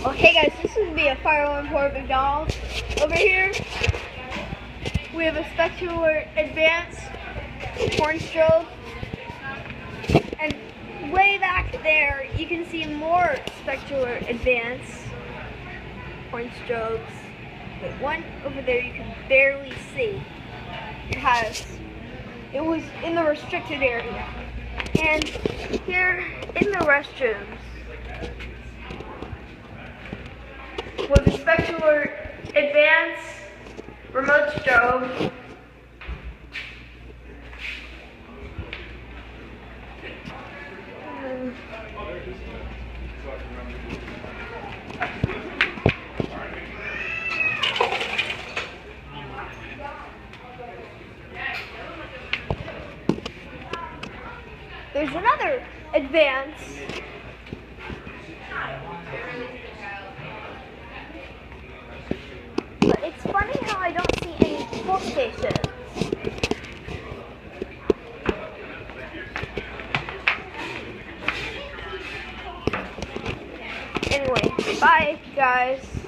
Okay guys, this is be a fire alarm for McDonald's. Over here, we have a spectacular advanced horn strobe. And way back there, you can see more spectacular advanced horn strobes. But one over there you can barely see. It was in the restricted area. And here in the restrooms, with a spectacular advanced remote strobe. There's another advanced but it's funny how I don't see any pull stations. Anyway, bye guys.